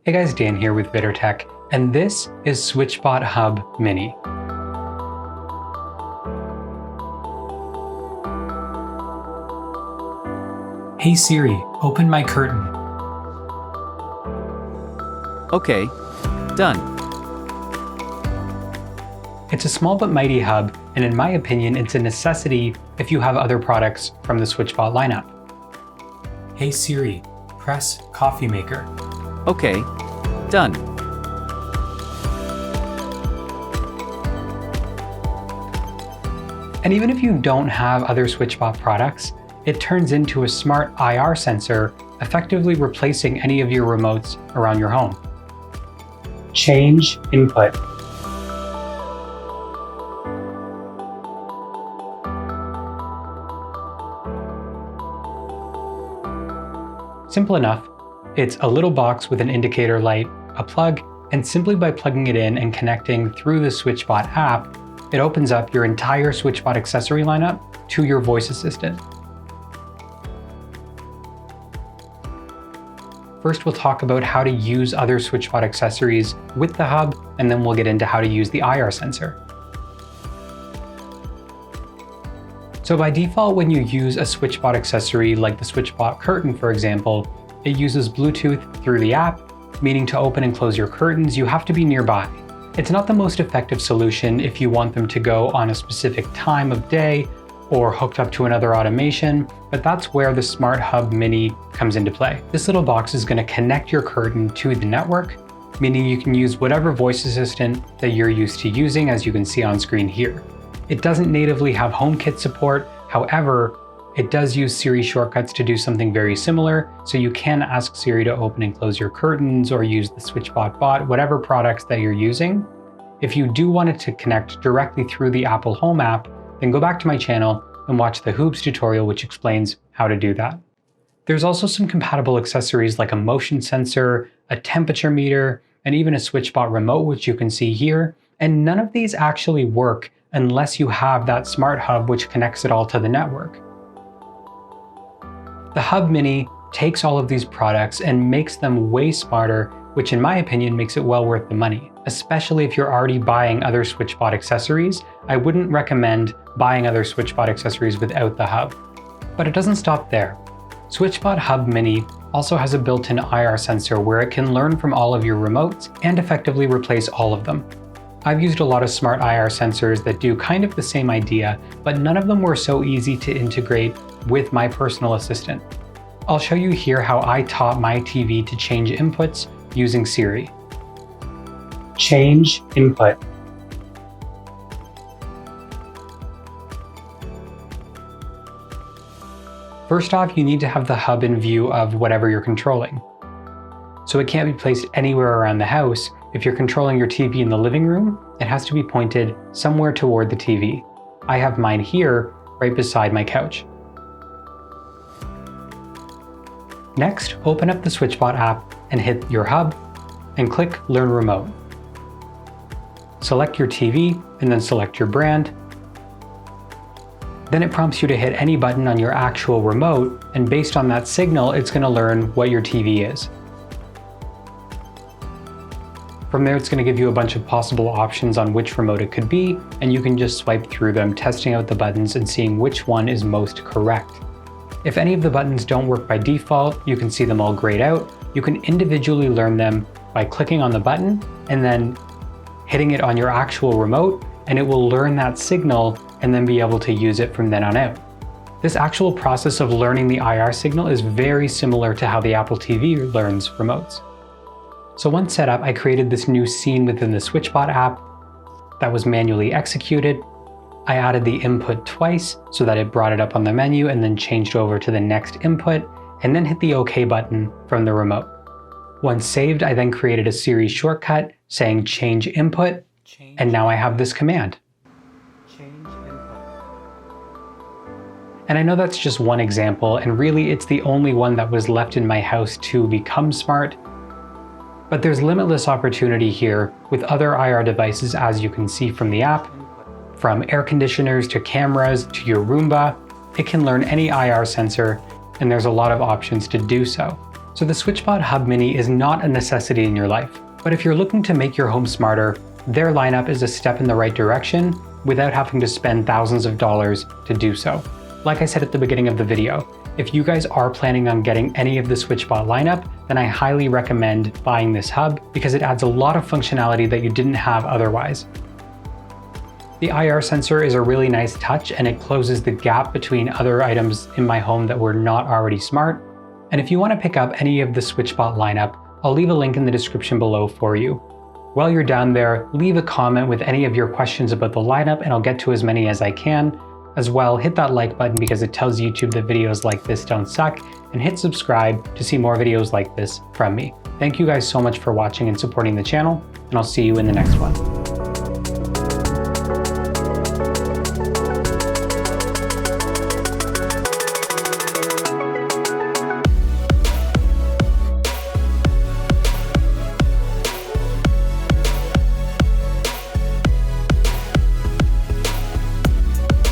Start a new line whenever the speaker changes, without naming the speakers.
Hey guys, Dan here with VittorTech, and this is Switchbot Hub Mini. Hey Siri, open my curtain.
Okay, done.
It's a small but mighty hub, and in my opinion, it's a necessity if you have other products from the Switchbot lineup. Hey Siri, press coffee maker.
Okay, done.
And even if you don't have other Switchbot products, it turns into a smart IR sensor, effectively replacing any of your remotes around your home. Change input. Simple enough. It's a little box with an indicator light, a plug, and simply by plugging it in and connecting through the Switchbot app, it opens up your entire Switchbot accessory lineup to your voice assistant. First, we'll talk about how to use other Switchbot accessories with the hub, and then we'll get into how to use the IR sensor. So by default, when you use a Switchbot accessory like the Switchbot curtain, for example, it uses Bluetooth through the app, meaning to open and close your curtains, you have to be nearby. It's not the most effective solution if you want them to go on a specific time of day or hooked up to another automation, but that's where the Smart Hub Mini comes into play. This little box is going to connect your curtain to the network, meaning you can use whatever voice assistant that you're used to using, as you can see on screen here. It doesn't natively have HomeKit support, however, it does use Siri shortcuts to do something very similar, so you can ask Siri to open and close your curtains or use the Switchbot bot, whatever products that you're using. If you do want it to connect directly through the Apple Home app, then go back to my channel and watch the Hoops tutorial which explains how to do that. There's also some compatible accessories like a motion sensor, a temperature meter, and even a Switchbot remote, which you can see here, and none of these actually work unless you have that smart hub which connects it all to the network. The Hub Mini takes all of these products and makes them way smarter, which in my opinion makes it well worth the money. Especially if you're already buying other Switchbot accessories, I wouldn't recommend buying other Switchbot accessories without the hub. But it doesn't stop there. Switchbot Hub Mini also has a built-in IR sensor where it can learn from all of your remotes and effectively replace all of them. I've used a lot of smart IR sensors that do kind of the same idea, but none of them were so easy to integrate with my personal assistant. I'll show you here how I taught my TV to change inputs using Siri. Change input. First off, you need to have the hub in view of whatever you're controlling. So it can't be placed anywhere around the house. If you're controlling your TV in the living room, it has to be pointed somewhere toward the TV. I have mine here, right beside my couch. Next, open up the Switchbot app and hit your hub and click Learn Remote. Select your TV and then select your brand. Then it prompts you to hit any button on your actual remote, and based on that signal, it's going to learn what your TV is. From there, it's going to give you a bunch of possible options on which remote it could be, and you can just swipe through them, testing out the buttons and seeing which one is most correct. If any of the buttons don't work by default, you can see them all grayed out. You can individually learn them by clicking on the button and then hitting it on your actual remote, and it will learn that signal and then be able to use it from then on out. This actual process of learning the IR signal is very similar to how the Apple TV learns remotes. So once set up, I created this new scene within the Switchbot app that was manually executed. I added the input twice so that it brought it up on the menu and then changed over to the next input, and then hit the OK button from the remote. Once saved, I then created a Siri shortcut saying change input, and now I have this command. And I know that's just one example, and really it's the only one that was left in my house to become smart. But there's limitless opportunity here with other IR devices, as you can see from the app. From air conditioners to cameras to your Roomba, it can learn any IR sensor, and there's a lot of options to do so. So the Switchbot Hub Mini is not a necessity in your life, but if you're looking to make your home smarter, their lineup is a step in the right direction without having to spend thousands of dollars to do so. Like I said at the beginning of the video, if you guys are planning on getting any of the Switchbot lineup, then I highly recommend buying this hub because it adds a lot of functionality that you didn't have otherwise. The IR sensor is a really nice touch and it closes the gap between other items in my home that were not already smart. And if you want to pick up any of the Switchbot lineup, I'll leave a link in the description below for you. While you're down there, leave a comment with any of your questions about the lineup and I'll get to as many as I can. As well, hit that like button because it tells YouTube that videos like this don't suck, and hit subscribe to see more videos like this from me. Thank you guys so much for watching and supporting the channel, and I'll see you in the next one.